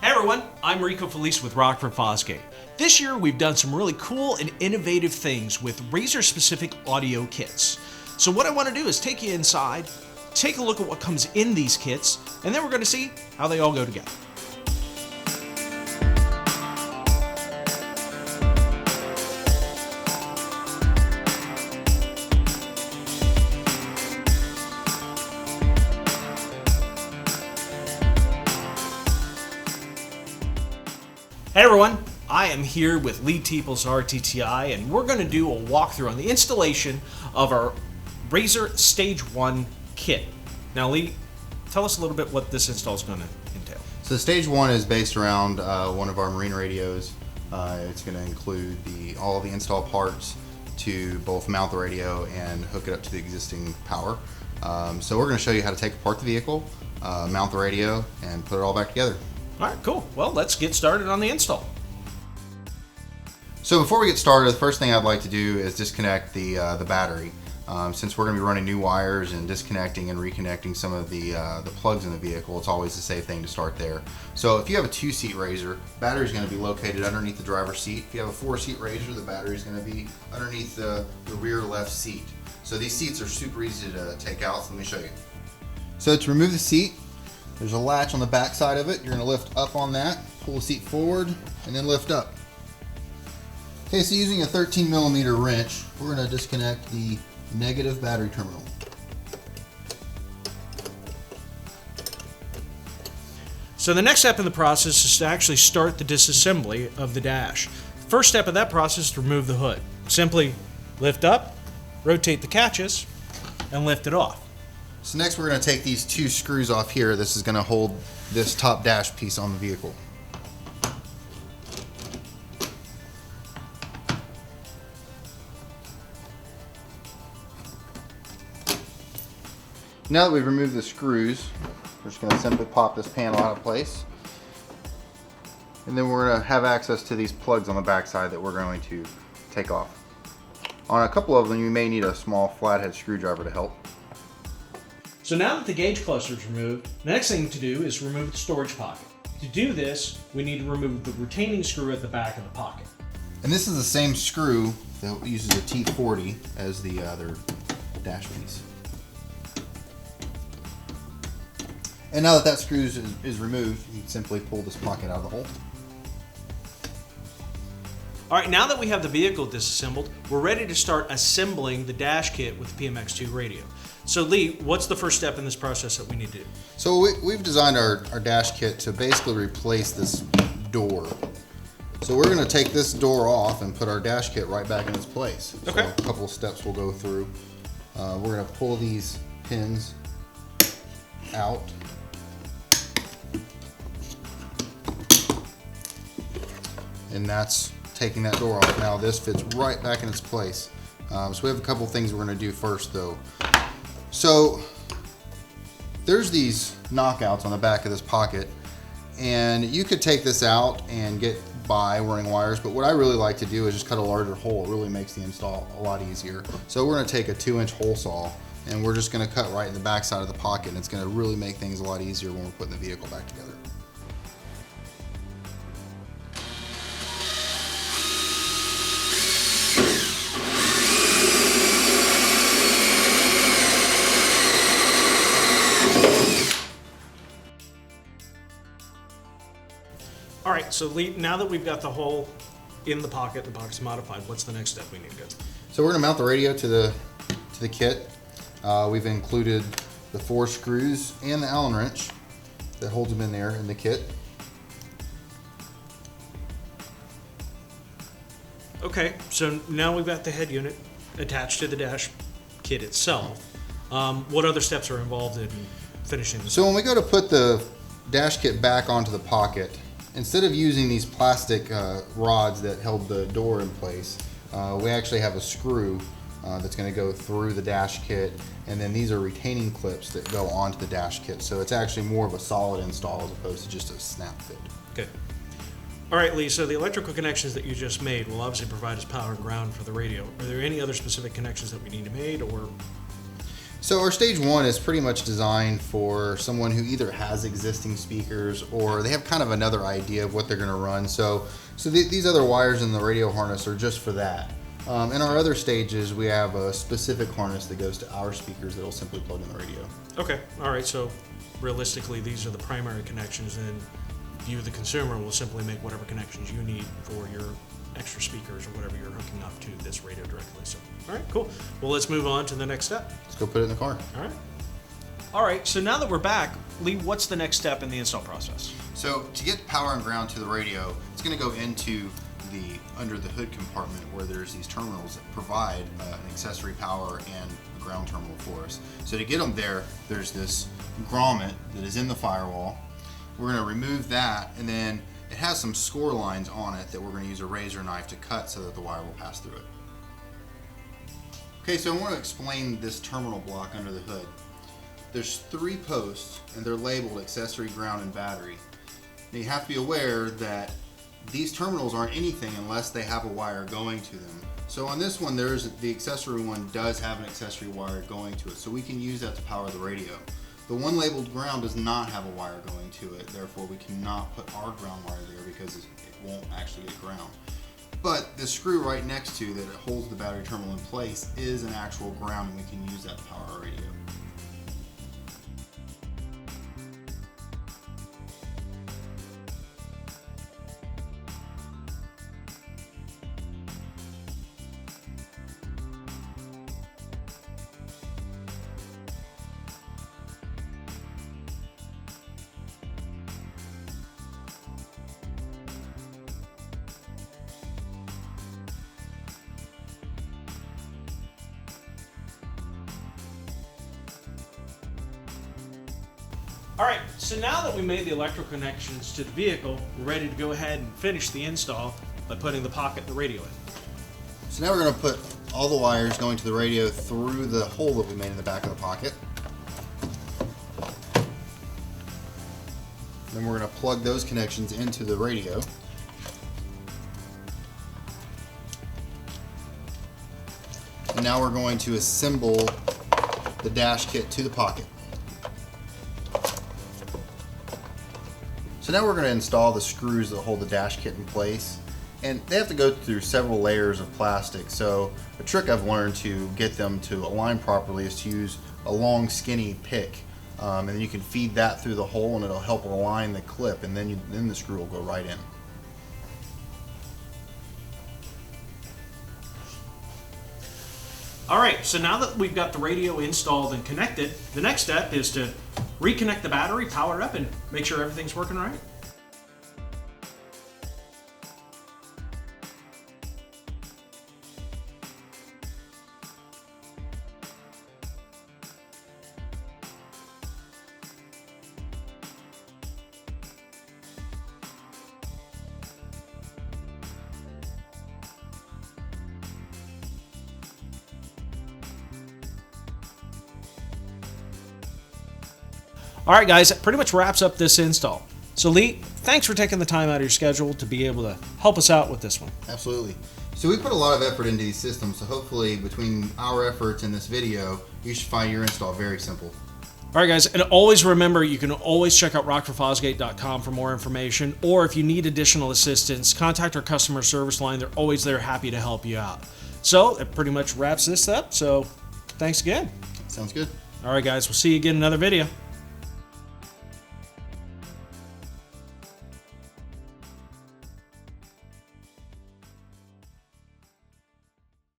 Hey everyone, I'm Rico Felice with Rockford Fosgate. This year we've done some really cool and innovative things with RZR-specific audio kits. So what I want to do is take you inside, take a look at what comes in these kits, and then we're going to see how they all go together. Hey everyone, I am here with Lee Teeple's RTTI, and we're going to do a walkthrough on the installation of our RZR-STAGE1 kit. Now Lee, tell us a little bit what this install is going to entail. So Stage 1 is based around one of our marine radios. It's going to include all the install parts to both mount the radio and hook it up to the existing power. So we're going to show you how to take apart the vehicle, mount the radio, and put it all back together. All right, cool. Well, let's get started on the install. So before we get started, the first thing I'd like to do is disconnect the battery. Since we're going to be running new wires and disconnecting and reconnecting some of the plugs in the vehicle, it's always a safe thing to start there. So if you have a 2-seat RZR, the battery is going to be located underneath the driver's seat. If you have a 4-seat RZR, the battery is going to be underneath the rear left seat. So these seats are super easy to take out, so let me show you. So to remove the seat, there's a latch on the back side of it. You're going to lift up on that, pull the seat forward, and then lift up. Okay, so using a 13mm wrench, we're going to disconnect the negative battery terminal. So the next step in the process is to actually start the disassembly of the dash. First step of that process is to remove the hood. Simply lift up, rotate the catches, and lift it off. So next we're going to take these 2 screws off here. This is going to hold this top dash piece on the vehicle. Now that we've removed the screws, we're just going to simply pop this panel out of place. And then we're going to have access to these plugs on the back side that we're going to take off. On a couple of them you may need a small flathead screwdriver to help. So now that the gauge cluster is removed, the next thing to do is remove the storage pocket. To do this, we need to remove the retaining screw at the back of the pocket. And this is the same screw that uses a T40 as the other dash piece. And now that screw is removed, you can simply pull this pocket out of the hole. All right, now that we have the vehicle disassembled, we're ready to start assembling the dash kit with the PMX2 radio. So Lee, what's the first step in this process that we need to do? So we've designed our dash kit to basically replace this door. So we're going to take this door off and put our dash kit right back in its place. Okay. So a couple of steps we'll go through. We're going to pull these pins out. And that's taking that door off. Now this fits right back in its place. So we have a couple things we're going to do first though. So there's these knockouts on the back of this pocket, and you could take this out and get by running wires, but what I really like to do is just cut a larger hole. It really makes the install a lot easier. So we're going to take a 2-inch hole saw and we're just going to cut right in the back side of the pocket, and it's going to really make things a lot easier when we're putting the vehicle back together. All right, so Lee, now that we've got the hole in the pocket's modified, what's the next step we need to go? So we're going to mount the radio to the kit. We've included the 4 screws and the Allen wrench that holds them in there in the kit. Okay, so now we've got the head unit attached to the dash kit itself. What other steps are involved in finishing this? So when we go to put the dash kit back onto the pocket, instead of using these plastic rods that held the door in place, we actually have a screw that's going to go through the dash kit, and then these are retaining clips that go onto the dash kit. So it's actually more of a solid install as opposed to just a snap fit. Okay. All right, Lee, so the electrical connections that you just made will obviously provide us power and ground for the radio. Are there any other specific connections that we need to make, or? So our stage 1 is pretty much designed for someone who either has existing speakers or they have kind of another idea of what they're going to run. So these other wires in the radio harness are just for that. In our other stages, we have a specific harness that goes to our speakers that will simply plug in the radio. Okay, all right, so realistically, these are the primary connections, and you, the consumer, will simply make whatever connections you need for your extra speakers or whatever you're hooking up to this radio directly. So, all right, cool. Well, let's move on to the next step. Let's go put it in the car. All right. All right, so now that we're back, Lee, what's the next step in the install process? So to get power and ground to the radio, it's going to go into the under the hood compartment where there's these terminals that provide an accessory power and a ground terminal for us. So to get them there, there's this grommet that is in the firewall. We're going to remove that, and then it has some score lines on it that we're going to use a razor knife to cut so that the wire will pass through it. Okay, so I want to explain this terminal block under the hood. There's 3 posts, and they're labeled accessory, ground, and battery. Now you have to be aware that these terminals aren't anything unless they have a wire going to them. So on this one, the accessory one does have an accessory wire going to it, so we can use that to power the radio. The one labeled ground does not have a wire going to it, therefore we cannot put our ground wire there because it won't actually get ground. But the screw right next to that holds the battery terminal in place is an actual ground, and we can use that to power our radio. All right, so now that we made the electrical connections to the vehicle, we're ready to go ahead and finish the install by putting the pocket the radio in. So now we're going to put all the wires going to the radio through the hole that we made in the back of the pocket. Then we're going to plug those connections into the radio. And now we're going to assemble the dash kit to the pocket. So now we're going to install the screws that hold the dash kit in place, and they have to go through several layers of plastic. So a trick I've learned to get them to align properly is to use a long skinny pick, and then you can feed that through the hole and it'll help align the clip, and then the screw will go right in. All right, so now that we've got the radio installed and connected, the next step is to reconnect the battery, power it up, and make sure everything's working right. All right, guys, that pretty much wraps up this install. So Lee, thanks for taking the time out of your schedule to be able to help us out with this one. Absolutely. So we put a lot of effort into these systems, so hopefully between our efforts and this video, you should find your install very simple. All right, guys, and always remember, you can always check out rockfordfosgate.com for more information, or if you need additional assistance, contact our customer service line. They're always there, happy to help you out. So it pretty much wraps this up, so thanks again. Sounds good. All right, guys, we'll see you again in another video.